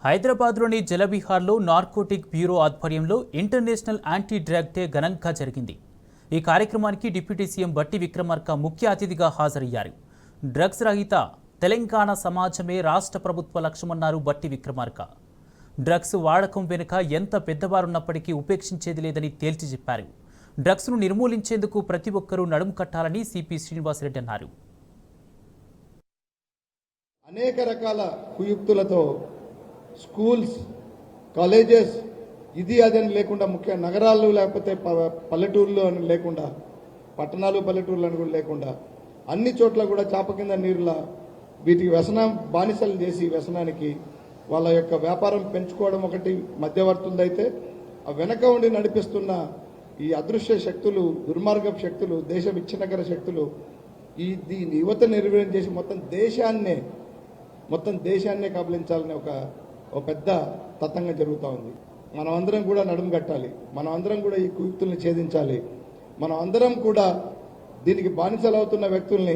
హైదరాబాద్లోని జలవిహార్లో narcotic bureau ఆధ్వర్యంలో international anti drug day ఘనంగా జరిగింది. ఈ కార్యక్రమానికి డిప్యూటీ సీఎం బట్టి విక్రమార్క ముఖ్య అతిథిగా హాజరయ్యారు. డ్రగ్స్ రహిత తెలంగాణ సమాజమే రాష్ట్ర ప్రభుత్వ లక్ష్యమన్నారు బట్టి విక్రమార్క. డ్రగ్స్ వాడకం వెనుక ఎంత పెద్దవారున్నప్పటికీ ఉపేక్షించేది లేదని తేల్చి చెప్పారు. డ్రగ్స్ను నిర్మూలించేందుకు ప్రతి ఒక్కరూ నడుం కట్టాలని సిపి శ్రీనివాసరెడ్డి అన్నారు. అనేక రకాల కుయుక్తులతో స్కూల్స్, కాలేజెస్ ఇది అదని లేకుండా, ముఖ్య నగరాలు లేకపోతే పల్లెటూరులో అని లేకుండా, పట్టణాలు పల్లెటూర్లు అని కూడా లేకుండా అన్ని చోట్ల కూడా చాప కింద నీరులా వీటికి వ్యసనం బానిసలు చేసి వ్యసనానికి వాళ్ళ యొక్క వ్యాపారం పెంచుకోవడం ఒకటి మధ్యవర్తులదైతే, ఆ వెనక ఉండి నడిపిస్తున్న ఈ అదృశ్య శక్తులు, దుర్మార్గపు శక్తులు, దేశ విచ్ఛిన్నకర శక్తులు దీని యువత నిర్వీర్యం చేసి మొత్తం దేశాన్నే కబలించాలనే ఒక పెద్ద తతంగం జరుగుతూ ఉంది. మనం అందరం కూడా నడుము కట్టాలి. మనం అందరం కూడా ఈ కుయుక్తుల్ని ఛేదించాలి. మనం అందరం కూడా దీనికి బానిసలవుతున్న వ్యక్తుల్ని,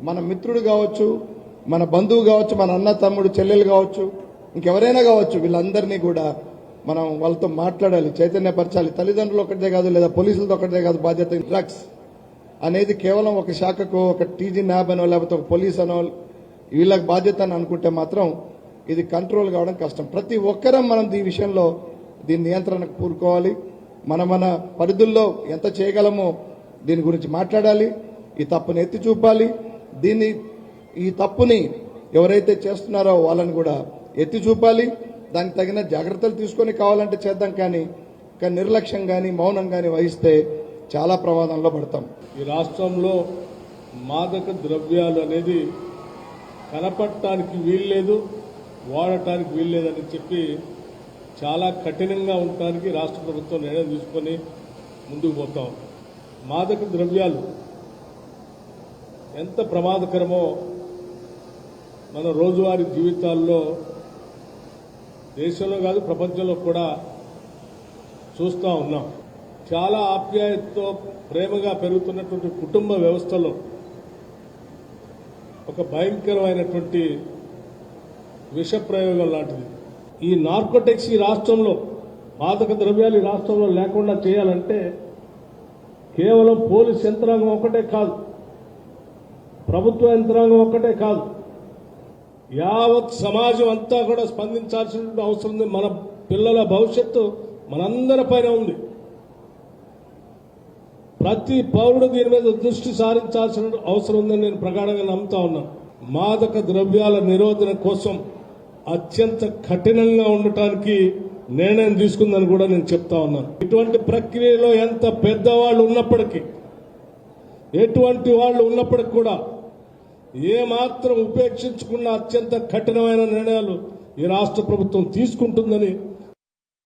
మన మిత్రుడు కావచ్చు, మన బంధువు కావచ్చు, మన అన్న తమ్ముడు చెల్లెలు కావచ్చు, ఇంకెవరైనా కావచ్చు, వీళ్ళందరినీ కూడా మనం వాళ్ళతో మాట్లాడాలి, చైతన్యపరచాలి. తల్లిదండ్రులు ఒకటే కాదు, లేదా పోలీసులతో ఒకటే కాదు బాధ్యత. డ్రగ్స్ అనేది కేవలం ఒక శాఖకో, ఒక టీజీ న్యాబ్ అనో, లేకపోతే ఒక పోలీస్ అనో వీళ్ళకి బాధ్యత అని అనుకుంటే మాత్రం ఇది కంట్రోల్ కావడం కష్టం. ప్రతి ఒక్కరం మనం ఈ విషయంలో దీని నియంత్రణకు పూనుకోవాలి. మన పరిధుల్లో ఎంత చేయగలమో దీని గురించి మాట్లాడాలి. ఈ తప్పుని ఎత్తి చూపాలి. ఈ తప్పుని ఎవరైతే చేస్తున్నారో వాళ్ళని కూడా ఎత్తి చూపాలి. దానికి తగిన జాగ్రత్తలు తీసుకొని కావాలంటే చేద్దాం. కానీ నిర్లక్ష్యం కానీ మౌనం కానీ వహిస్తే చాలా ప్రమాదంలో పడతాం. ఈ రాష్ట్రంలో మాదక ద్రవ్యాలు అనేది కనపడటానికి వీల్లేదు, వాడటానికి వీల్లేదని చెప్పి చాలా కఠినంగా ఉండటానికి రాష్ట్ర ప్రభుత్వం నిర్ణయం తీసుకొని ముందుకు పోతాం. మాదక ద్రవ్యాలు ఎంత ప్రమాదకరమో మన రోజువారీ జీవితాల్లో దేశంలో కాదు ప్రపంచంలో కూడా చూస్తూ ఉన్నాం. చాలా ఆప్యాయతతో ప్రేమగా పెరుగుతున్నటువంటి కుటుంబ వ్యవస్థలో ఒక భయంకరమైనటువంటి విష ప్రయోగం లాంటిది ఈ నార్కోటిక్స్. ఈ రాష్ట్రంలో మాదక ద్రవ్యాలు ఈ రాష్ట్రంలో లేకుండా చేయాలంటే కేవలం పోలీస్ యంత్రాంగం ఒక్కటే కాదు, ప్రభుత్వ యంత్రాంగం ఒక్కటే కాదు, యావత్ సమాజం అంతా కూడా స్పందించాల్సిన అవసరం ఉంది. మన పిల్లల భవిష్యత్తు మనందరిపైన ఉంది. ప్రతి పౌరుడు దీని మీద దృష్టి సారించాల్సిన అవసరం ఉందని నేను ప్రగాఢంగా నమ్ముతా ఉన్నాను. మాదక ద్రవ్యాల నిరోధన కోసం అత్యంత కఠినంగా ఉండటానికి నిర్ణయం తీసుకుందని కూడా నేను చెప్తా ఉన్నాను. ఇటువంటి ప్రక్రియలో ఎంత పెద్దవాళ్ళు ఉన్నప్పటికీ, ఎటువంటి వాళ్ళు ఉన్నప్పటికీ కూడా ఏమాత్రం ఉపేక్షించకుండా అత్యంత కఠినమైన నిర్ణయాలు ఈ రాష్ట్ర ప్రభుత్వం తీసుకుంటుందని